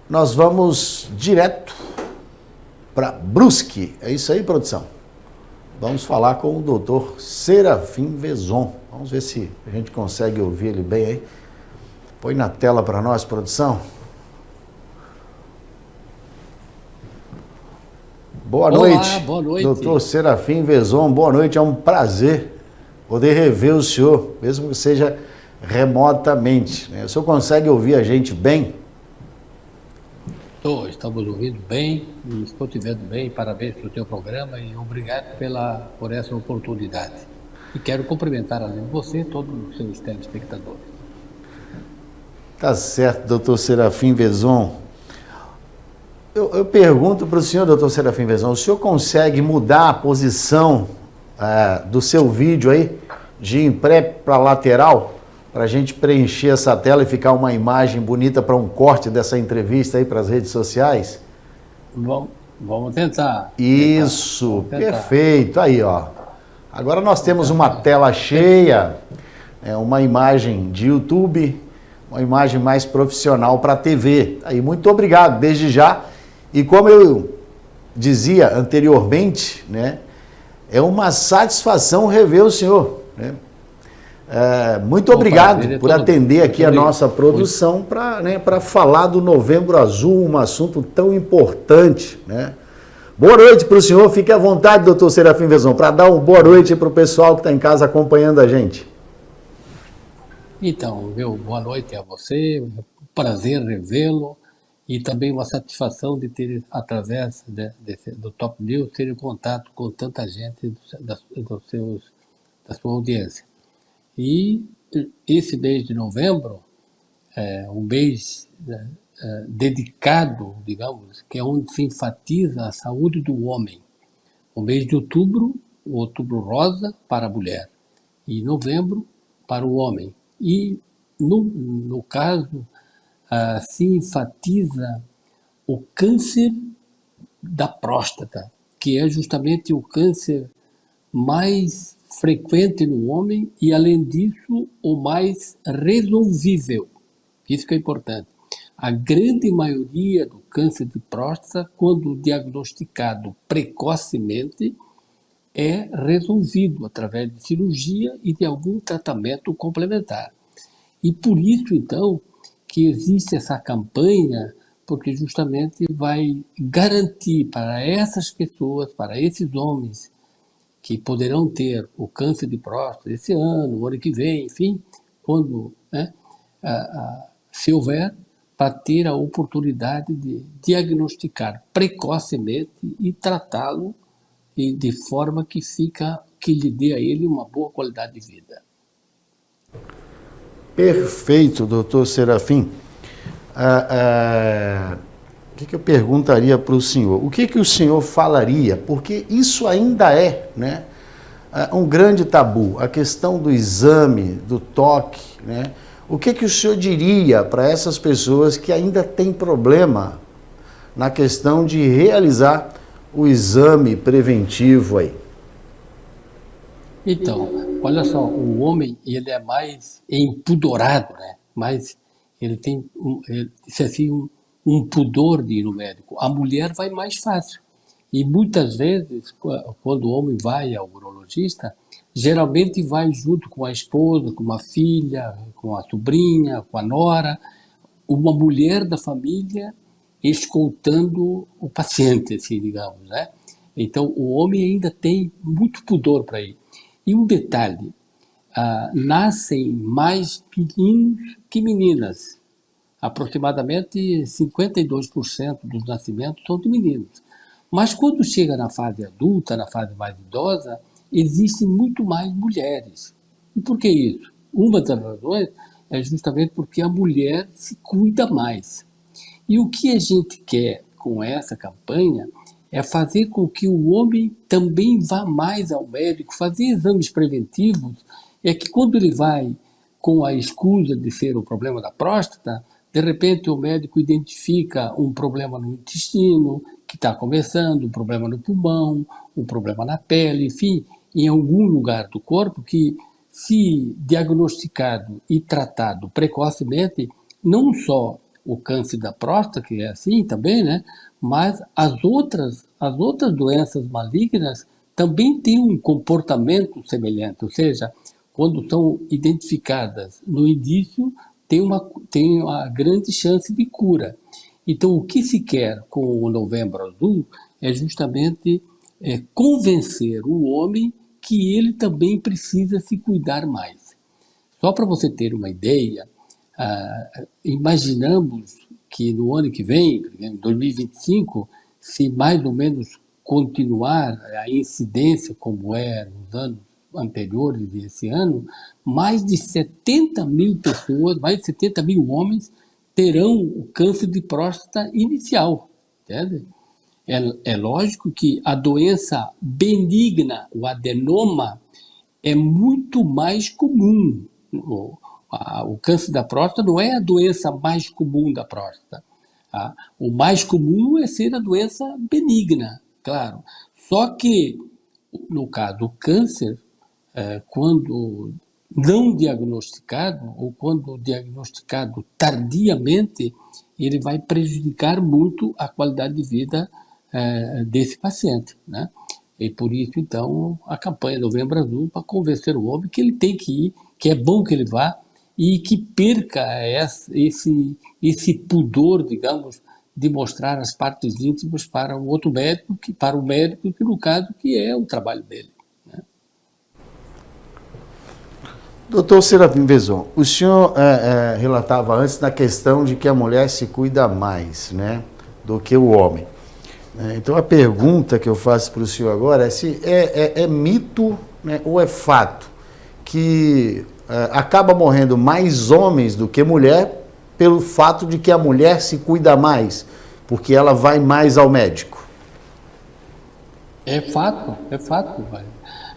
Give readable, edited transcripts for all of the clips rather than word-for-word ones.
nós vamos direto para Brusque. É isso aí, produção? Vamos falar com o doutor Serafim Vezon. Vamos ver se a gente consegue ouvir ele bem aí. Põe na tela para nós, produção. Boa noite, doutor Serafim Vezon. Boa noite, é um prazer poder rever o senhor, mesmo que seja remotamente. Né? O senhor consegue ouvir a gente bem? Estamos ouvindo bem, estou te vendo bem, parabéns pelo teu programa e obrigado por essa oportunidade. E quero cumprimentar além de você todos os seus telespectadores. Tá certo, doutor Serafim Vezon. Eu pergunto para o senhor, doutor Serafim Vezon, o senhor consegue mudar a posição do seu vídeo aí, de em pré para lateral, para a gente preencher essa tela e ficar uma imagem bonita para um corte dessa entrevista aí para as redes sociais? Vamos tentar. Isso, vamos tentar. Perfeito. Aí, ó. Agora nós temos uma tela cheia, uma imagem de YouTube, uma imagem mais profissional para a TV. Aí, muito obrigado, desde já. E como eu dizia anteriormente, né, é uma satisfação rever o senhor, né? Muito obrigado por atender aqui a nossa produção para falar do Novembro Azul, um assunto tão importante, né? Boa noite para o senhor, fique à vontade, doutor Serafim Vezon, para dar uma boa noite para o pessoal que está em casa acompanhando a gente. Então, boa noite a você, um prazer revê-lo e também uma satisfação de ter, através do Top News, ter contato com tanta gente da sua audiência. E esse mês de novembro é um mês dedicado, digamos, que é onde se enfatiza a saúde do homem. O mês de outubro, o outubro rosa para a mulher, e novembro para o homem. E, no caso, se enfatiza o câncer da próstata, que é justamente o câncer mais frequente no homem e, além disso, o mais resolvível. Isso que é importante. A grande maioria do câncer de próstata, quando diagnosticado precocemente, é resolvido através de cirurgia e de algum tratamento complementar. E por isso, então, que existe essa campanha, porque justamente vai garantir para essas pessoas, para esses homens, que poderão ter o câncer de próstata esse ano, o ano que vem, enfim, quando, se houver, para ter a oportunidade de diagnosticar precocemente e tratá-lo de forma que lhe dê a ele uma boa qualidade de vida. Perfeito, doutor Serafim. O que eu perguntaria para o senhor? O que o senhor falaria? Porque isso ainda é, né, um grande tabu, a questão do exame, do toque, né? O que o senhor diria para essas pessoas que ainda têm problema na questão de realizar o exame preventivo aí? Então, olha só, o homem, ele é mais empudorado, né? Mas ele tem um pudor de ir no médico. A mulher vai mais fácil. E muitas vezes, quando o homem vai ao urologista, geralmente vai junto com a esposa, com uma filha, com a sobrinha, com a nora, uma mulher da família escoltando o paciente, assim, digamos, né? Então, o homem ainda tem muito pudor para ir. E um detalhe, nascem mais meninos que meninas. Aproximadamente 52% dos nascimentos são de meninos. Mas quando chega na fase adulta, na fase mais idosa, existem muito mais mulheres. E por que isso? Uma das razões é justamente porque a mulher se cuida mais. E o que a gente quer com essa campanha é fazer com que o homem também vá mais ao médico, fazer exames preventivos, é que quando ele vai com a escusa de ser o problema da próstata, de repente o médico identifica um problema no intestino, que está começando, um problema no pulmão, um problema na pele, enfim, em algum lugar do corpo que, se diagnosticado e tratado precocemente, não só o câncer da próstata, que é assim também, né? Mas as outras doenças malignas também têm um comportamento semelhante, ou seja, quando são identificadas no início, tem uma grande chance de cura. Então, o que se quer com o Novembro Azul é justamente convencer o homem que ele também precisa se cuidar mais. Só para você ter uma ideia, imaginamos que no ano que vem, em 2025, se mais ou menos continuar a incidência como é nos anos anteriores desse ano, mais de 70 mil pessoas, mais de 70 mil homens terão o câncer de próstata inicial. Entende? É lógico que a doença benigna, o adenoma, é muito mais comum. O câncer da próstata não é a doença mais comum da próstata. Tá? O mais comum é ser a doença benigna, claro. Só que, no caso do câncer, quando não diagnosticado ou quando diagnosticado tardiamente, ele vai prejudicar muito a qualidade de vida desse paciente, né? E por isso, então, a campanha Novembro Azul para convencer o homem que ele tem que ir, que é bom que ele vá e que perca esse pudor, digamos, de mostrar as partes íntimas para o outro médico, para o médico, que no caso que é o trabalho dele. Né? Doutor Serafim Vezon, o senhor relatava antes na questão de que a mulher se cuida mais, né, do que o homem. Então a pergunta que eu faço para o senhor agora é se é mito, né, ou é fato que acaba morrendo mais homens do que mulher pelo fato de que a mulher se cuida mais, porque ela vai mais ao médico. É fato, é fato.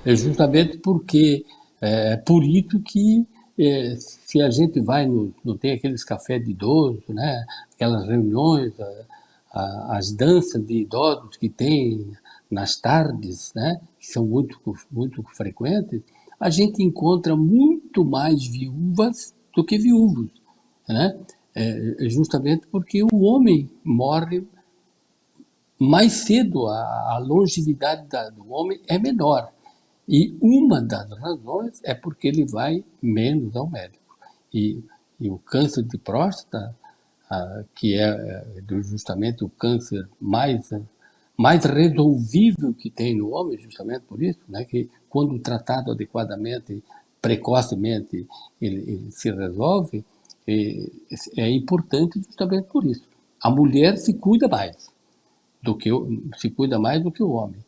É justamente porque é por isso que se a gente vai, não tem aqueles cafés de idoso, né? Aquelas reuniões, as danças de idosos que tem nas tardes, né? Que são muito, muito frequentes, a gente encontra muito mais viúvas do que viúvos, né? Justamente porque o homem morre mais cedo, a longevidade do homem é menor. E uma das razões é porque ele vai menos ao médico. E, e o câncer de próstata, que é justamente o câncer mais resolvível que tem no homem, justamente por isso, né, que quando tratado adequadamente, precocemente, ele se resolve, é importante justamente por isso. A mulher se cuida mais se cuida mais do que o homem.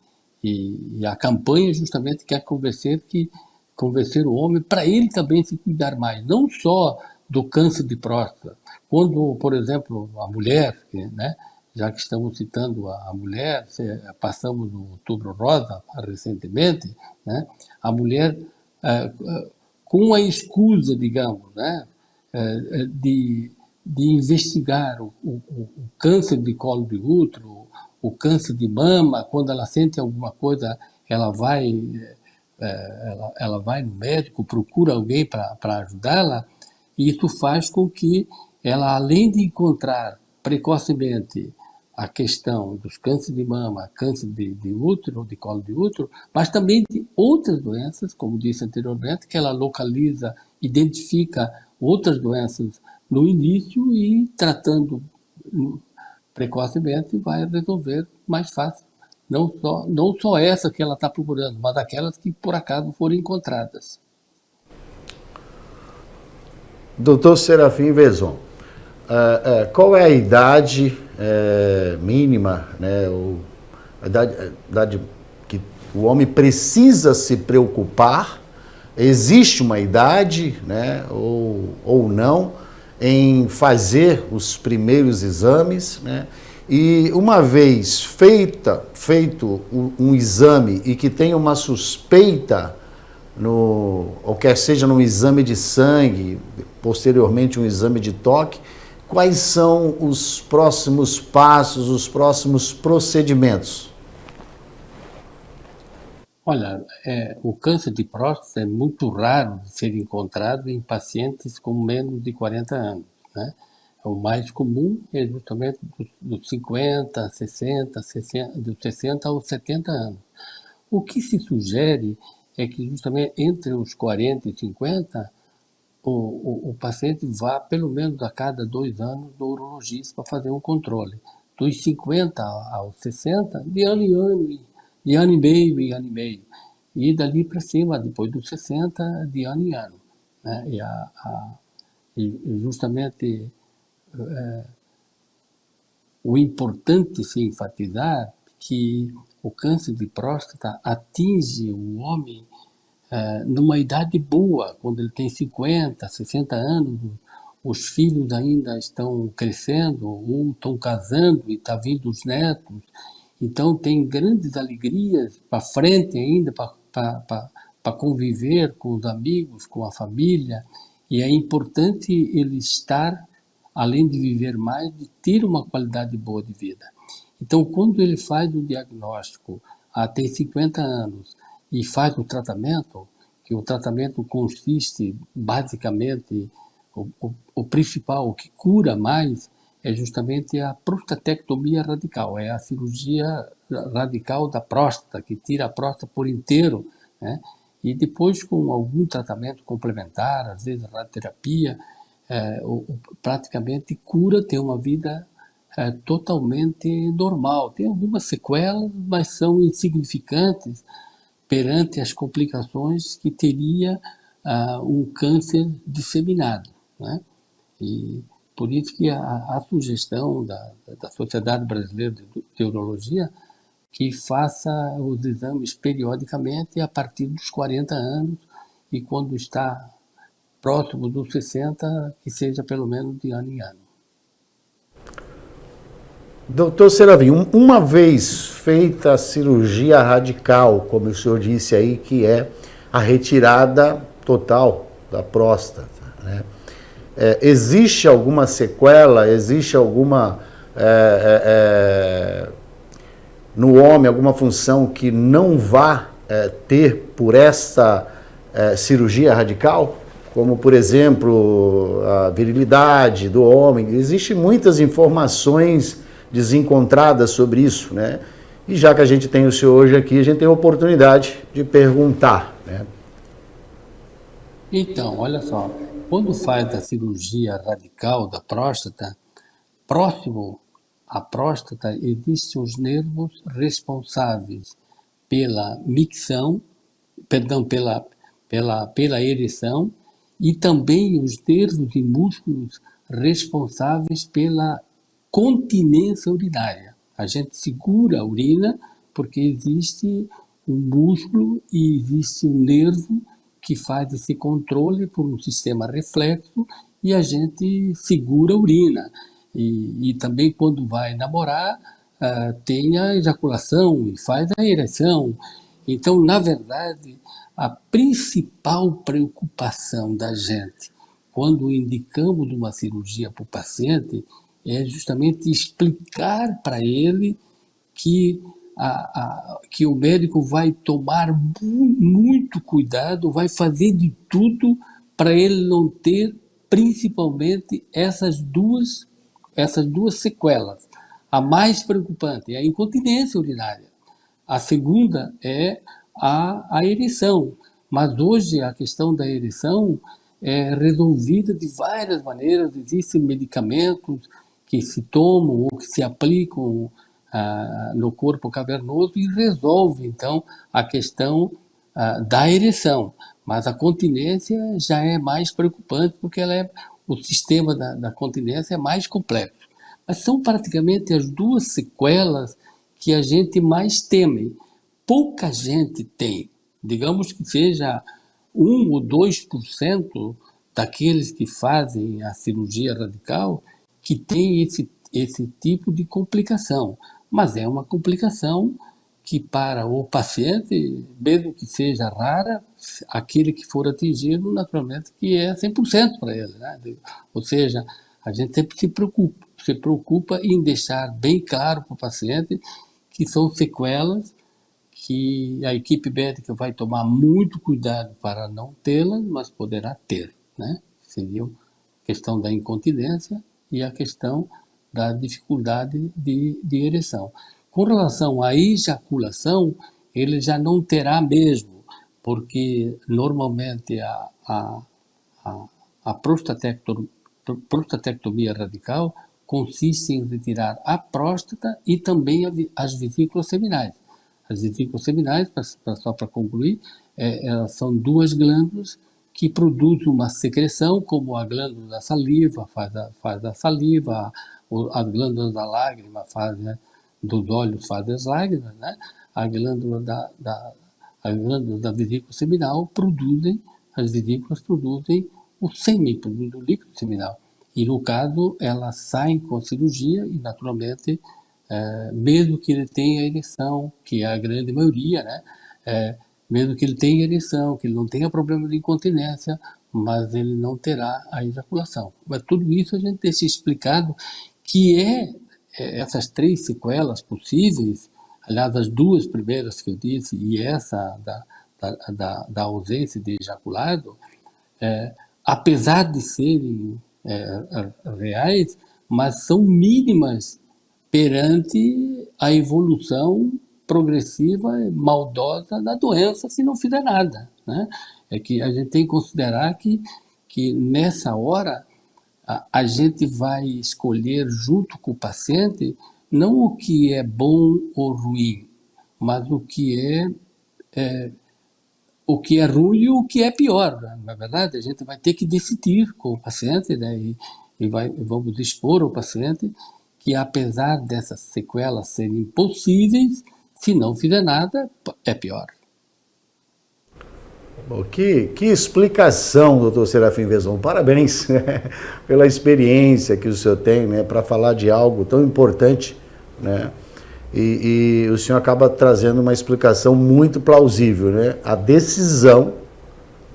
E a campanha justamente quer convencer o homem para ele também se cuidar mais, não só do câncer de próstata. Quando, por exemplo, a mulher, né, já que estamos citando a mulher, passamos o Outubro Rosa recentemente, né, a mulher, com a escusa, digamos, né, de investigar o câncer de colo de útero, o câncer de mama, quando ela sente alguma coisa, ela vai no médico, procura alguém para ajudá-la, e isso faz com que ela, além de encontrar precocemente a questão dos cânceres de mama, câncer de útero, de colo de útero, mas também de outras doenças, como disse anteriormente, que ela localiza, identifica outras doenças no início e tratando precocemente vai resolver mais fácil. Não só essa que ela está procurando, mas aquelas que por acaso forem encontradas. Doutor Serafim Vezon, qual é a idade mínima, né, a idade que o homem precisa se preocupar? Existe uma idade, né, ou não, em fazer os primeiros exames, né? E uma vez feito um exame e que tem uma suspeita, ou quer seja num exame de sangue, posteriormente um exame de toque, quais são os próximos passos, os próximos procedimentos? Olha, o câncer de próstata é muito raro de ser encontrado em pacientes com menos de 40 anos, né? O mais comum é justamente dos 50, 60, dos 60 aos 70 anos. O que se sugere é que justamente entre os 40 e 50, o paciente vá pelo menos a cada 2 anos no urologista para fazer um controle. Dos 50 aos 60, de ano em ano, de ano e meio em ano e meio. E dali para cima, depois dos 60, de ano em ano. Né? E justamente o importante se enfatizar que o câncer de próstata atinge o homem numa idade boa, quando ele tem 50, 60 anos, os filhos ainda estão crescendo, ou estão casando e está vindo os netos. Então tem grandes alegrias para frente ainda, para conviver com os amigos, com a família. E é importante ele estar, além de viver mais, de ter uma qualidade boa de vida. Então, quando ele faz o diagnóstico, tem 50 anos, e faz o tratamento, que o tratamento consiste basicamente, o principal, o que cura mais, é justamente a prostatectomia radical, é a cirurgia radical da próstata, que tira a próstata por inteiro, né? E depois, com algum tratamento complementar, às vezes radioterapia, praticamente cura, tem uma vida totalmente normal. Tem algumas sequelas, mas são insignificantes perante as complicações que teria um câncer disseminado, né? E por isso que a sugestão da Sociedade Brasileira de Urologia que faça os exames periodicamente a partir dos 40 anos e quando está próximo dos 60, que seja pelo menos de ano em ano. Doutor Seravim, uma vez feita a cirurgia radical, como o senhor disse aí, que é a retirada total da próstata, né? Existe alguma sequela, existe alguma, no homem, alguma função que não vá ter por essa cirurgia radical? Como, por exemplo, a virilidade do homem. Existem muitas informações desencontradas sobre isso, né? E já que a gente tem o senhor hoje aqui, a gente tem a oportunidade de perguntar, né? Então, olha só, quando faz a cirurgia radical da próstata, próximo à próstata existem os nervos responsáveis pela micção, perdão, pela ereção, e também os nervos e músculos responsáveis pela continência urinária. A gente segura a urina porque existe um músculo e existe um nervo que faz esse controle por um sistema reflexo e a gente segura a urina. E também quando vai namorar, tem a ejaculação e faz a ereção. Então, na verdade, a principal preocupação da gente quando indicamos uma cirurgia para o paciente é justamente explicar para ele que, que o médico vai tomar muito cuidado, vai fazer de tudo para ele não ter principalmente essas duas sequelas. A mais preocupante é a incontinência urinária. A segunda é a ereção. Mas hoje a questão da ereção é resolvida de várias maneiras. Existem medicamentos que se tomam ou que se aplicam no corpo cavernoso e resolve, então, a questão da ereção. Mas a continência já é mais preocupante porque o sistema da continência é mais complexo. Mas são praticamente as duas sequelas que a gente mais teme. Pouca gente tem, digamos que seja 1 ou 2% daqueles que fazem a cirurgia radical que tem esse tipo de complicação. Mas é uma complicação que para o paciente, mesmo que seja rara, aquele que for atingido, naturalmente, que é 100% para ele, né? Ou seja, a gente sempre se preocupa em deixar bem claro para o paciente que são sequelas que a equipe médica vai tomar muito cuidado para não tê-las, mas poderá ter, né? Seria a questão da incontinência e a questão da dificuldade de ereção. Com relação à ejaculação, ele já não terá mesmo, porque normalmente a, a prostatectomia radical consiste em retirar a próstata e também as vesículas seminais. As vesículas seminais, só para concluir, elas são duas glândulas que produzem uma secreção, como a glândula da saliva faz a saliva, as glândulas da lágrima fazem, dos olhos fazem as lágrimas, né? A glândula as glândulas da vesícula seminal as vesículas produzem o sêmen, produzem o líquido seminal. E, no caso, elas saem com a cirurgia e, naturalmente, mesmo que ele tenha ereção, que é a grande maioria, né? Mesmo que ele tenha ereção, que ele não tenha problema de incontinência, mas ele não terá a ejaculação. Mas tudo isso a gente deixa explicado que essas 3 sequelas possíveis, aliás, as 2 primeiras que eu disse e essa da ausência de ejaculado, apesar de serem reais, mas são mínimas perante a evolução progressiva e maldosa da doença se não fizer nada, né? É que a gente tem que considerar que nessa hora a gente vai escolher junto com o paciente não o que é bom ou ruim, mas o que é ruim e o que é pior. Na verdade, a gente vai ter que decidir com o paciente, né? Vamos expor ao paciente que, apesar dessas sequelas serem impossíveis, se não fizer nada, é pior. Bom, que explicação, doutor Serafim Vezon. Parabéns pela experiência que o senhor tem, né, para falar de algo tão importante, né? E o senhor acaba trazendo uma explicação muito plausível, né? A decisão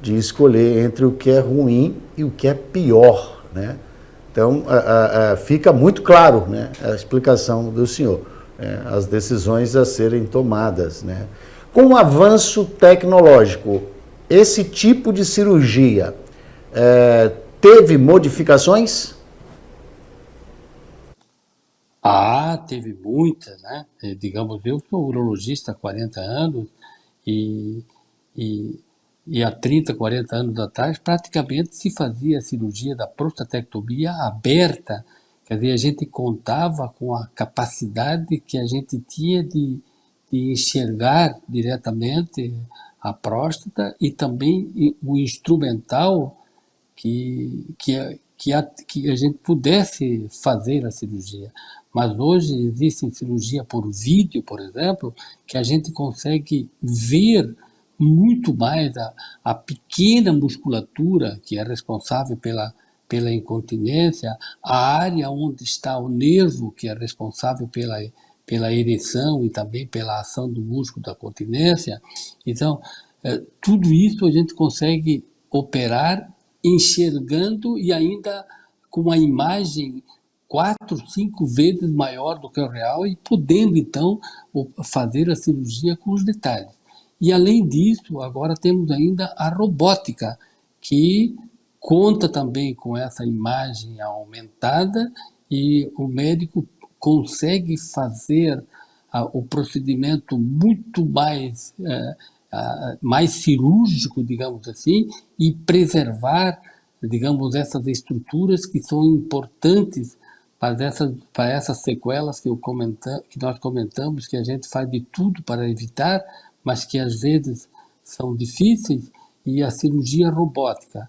de escolher entre o que é ruim e o que é pior, né? Então, fica muito claro, né, a explicação do senhor, né, as decisões a serem tomadas, né? Com o avanço tecnológico, esse tipo de cirurgia teve modificações? Teve muitas, né? Digamos, eu sou urologista há 40 anos e há 30, 40 anos atrás praticamente se fazia a cirurgia da prostatectomia aberta. Quer dizer, a gente contava com a capacidade que a gente tinha de enxergar diretamente a próstata e também o instrumental que a gente pudesse fazer a cirurgia. Mas hoje existe cirurgia por vídeo, por exemplo, que a gente consegue ver muito mais a pequena musculatura que é responsável pela incontinência, a área onde está o nervo que é responsável pela ereção e também pela ação do músculo da continência. Então, tudo isso a gente consegue operar enxergando e ainda com uma imagem 4, 5 vezes maior do que o real e podendo, então, fazer a cirurgia com os detalhes. E, além disso, agora temos ainda a robótica, que conta também com essa imagem aumentada e o médico consegue fazer o procedimento muito mais cirúrgico, digamos assim, e preservar, digamos, essas estruturas que são importantes para essas sequelas que nós comentamos, que a gente faz de tudo para evitar, mas que às vezes são difíceis, e a cirurgia robótica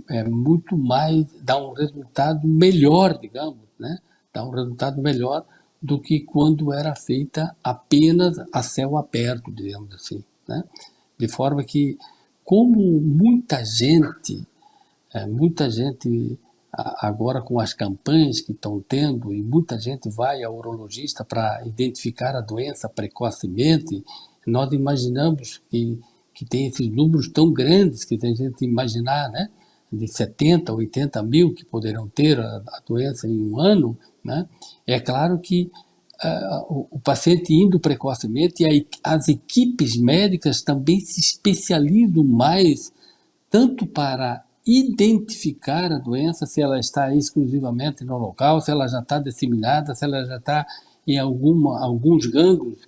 é muito mais, dá um resultado melhor, digamos, né? Dá um resultado melhor do que quando era feita apenas a céu aberto, digamos assim, né? De forma que, como muita gente agora com as campanhas que estão tendo, e muita gente vai ao urologista para identificar a doença precocemente, nós imaginamos que tem esses números tão grandes que tem gente imaginar, né, de 70, 80 mil que poderão ter a doença em um ano, né? É claro que o paciente indo precocemente, e as equipes médicas também se especializam mais tanto para identificar a doença, se ela está exclusivamente no local, se ela já está disseminada, se ela já está em alguns gânglios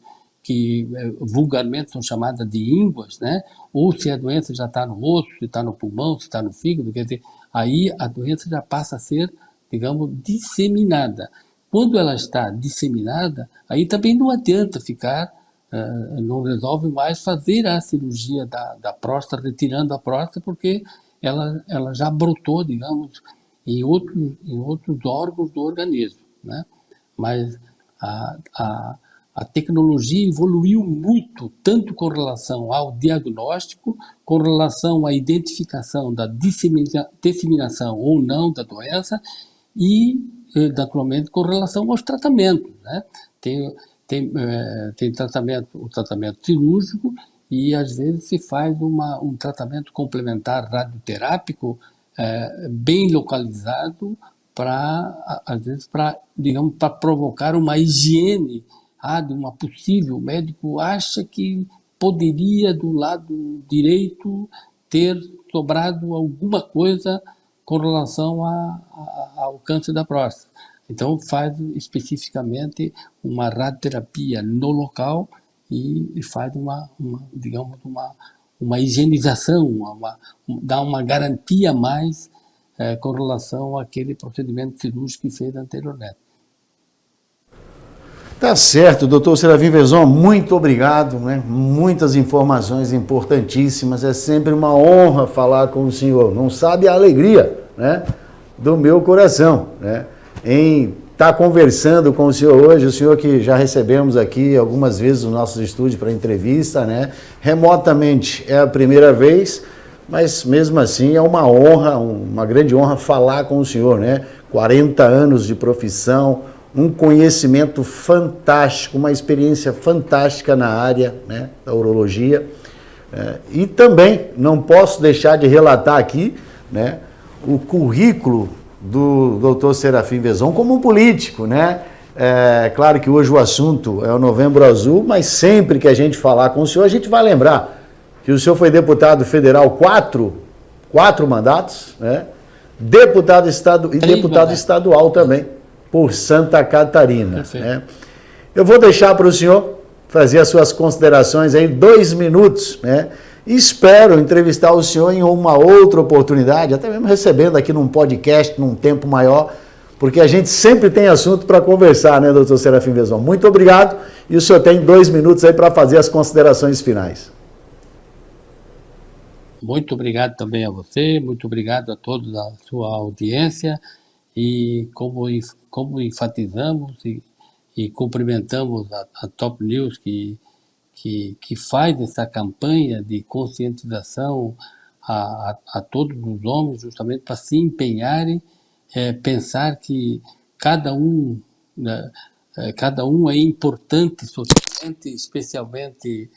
que vulgarmente são chamadas de ínguas, né? Ou se a doença já está no osso, se está no pulmão, se está no fígado, quer dizer, aí a doença já passa a ser, digamos, disseminada. Quando ela está disseminada, aí também não adianta ficar, não resolve mais fazer a cirurgia da próstata, retirando a próstata, porque ela já brotou, digamos, em outros órgãos do organismo, né? Mas a tecnologia evoluiu muito, tanto com relação ao diagnóstico, com relação à identificação da disseminação ou não da doença e, naturalmente, com relação aos tratamentos, né? Tem tratamento, o tratamento cirúrgico e, às vezes, se faz um tratamento complementar radioterápico bem localizado para, às vezes, digamos, para provocar uma higiene de uma possível. O médico acha que poderia, do lado direito, ter sobrado alguma coisa com relação ao câncer da próstata. Então, faz especificamente uma radioterapia no local e faz digamos, uma higienização, dá uma garantia a mais com relação àquele procedimento cirúrgico que fez anteriormente. Tá certo, doutor Serafim Vezon, muito obrigado, né? Muitas informações importantíssimas, é sempre uma honra falar com o senhor, não sabe a alegria, né, do meu coração, né, em estar conversando com o senhor hoje, o senhor que já recebemos aqui algumas vezes no nosso estúdio para entrevista, né, remotamente é a primeira vez, mas mesmo assim é uma honra, uma grande honra falar com o senhor, né, 40 anos de profissão, um conhecimento fantástico, uma experiência fantástica na área, né, da urologia. E também não posso deixar de relatar aqui, né, o currículo do Dr. Serafim Vezon como um político, né? Claro que hoje o assunto é o Novembro Azul, mas sempre que a gente falar com o senhor, a gente vai lembrar que o senhor foi deputado federal quatro mandatos, né? Deputado estadual também, por Santa Catarina. Né? Eu vou deixar para o senhor fazer as suas considerações aí, 2 minutos, né? Espero entrevistar o senhor em uma outra oportunidade, até mesmo recebendo aqui num podcast, num tempo maior, porque a gente sempre tem assunto para conversar, né, doutor Serafim Vezon? Muito obrigado, e o senhor tem 2 minutos aí para fazer as considerações finais. Muito obrigado também a você, muito obrigado a todos a sua audiência, e como enfatizamos e cumprimentamos a Top News que faz essa campanha de conscientização a todos os homens, justamente para se empenharem, pensar que cada um, né, cada um é importante socialmente, especialmente,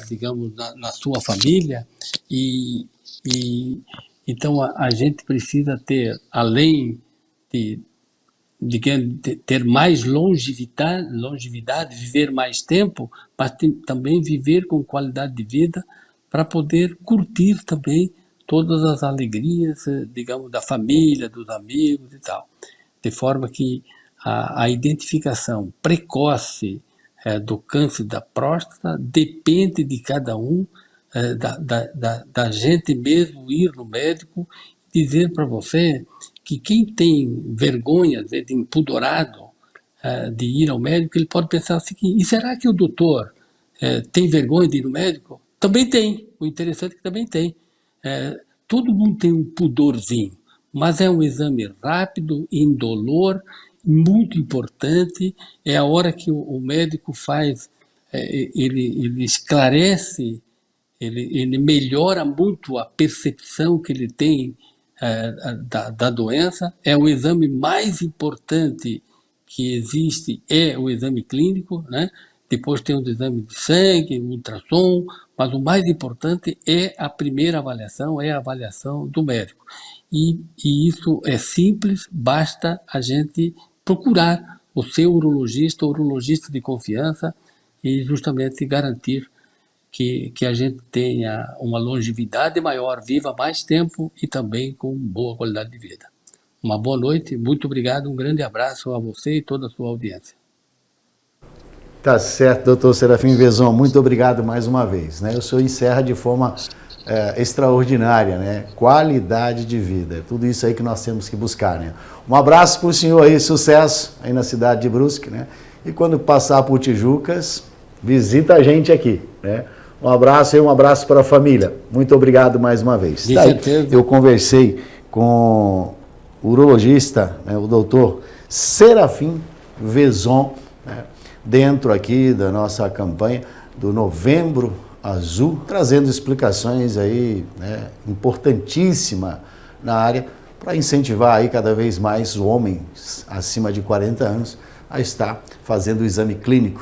digamos, na sua família, e então a gente precisa ter, além de ter mais longevidade, viver mais tempo, mas também viver com qualidade de vida para poder curtir também todas as alegrias, digamos, da família, dos amigos e tal. De forma que a identificação precoce do câncer da próstata depende de cada um, da gente mesmo ir no médico, dizer para você que quem tem vergonha, às vezes, empudorado de ir ao médico, ele pode pensar o seguinte: e será que o doutor tem vergonha de ir no médico? Também tem. O interessante é que também tem. Todo mundo tem um pudorzinho, mas é um exame rápido, indolor, muito importante. É a hora que o médico faz, ele esclarece, ele melhora muito a percepção que ele tem da doença. É o exame mais importante que existe, é o exame clínico, né? Depois tem os exames de sangue, ultrassom, mas o mais importante é a primeira avaliação, é a avaliação do médico. E isso é simples, basta a gente procurar o seu urologista de confiança e justamente garantir que a gente tenha uma longevidade maior, viva mais tempo e também com boa qualidade de vida. Uma boa noite, muito obrigado, um grande abraço a você e toda a sua audiência. Tá certo, doutor Serafim Vezon, muito obrigado mais uma vez. Né? O senhor encerra de forma extraordinária, né? Qualidade de vida, é tudo isso aí que nós temos que buscar. Né? Um abraço para o senhor aí, sucesso aí na cidade de Brusque, né? E quando passar por Tijucas, visita a gente aqui, né? Um abraço e um abraço para a família. Muito obrigado mais uma vez. De certeza. Eu conversei com o urologista, né, o doutor Serafim Vezon, né, dentro aqui da nossa campanha do Novembro Azul, trazendo explicações aí, né, importantíssima na área para incentivar aí cada vez mais os homens acima de 40 anos a estar fazendo o exame clínico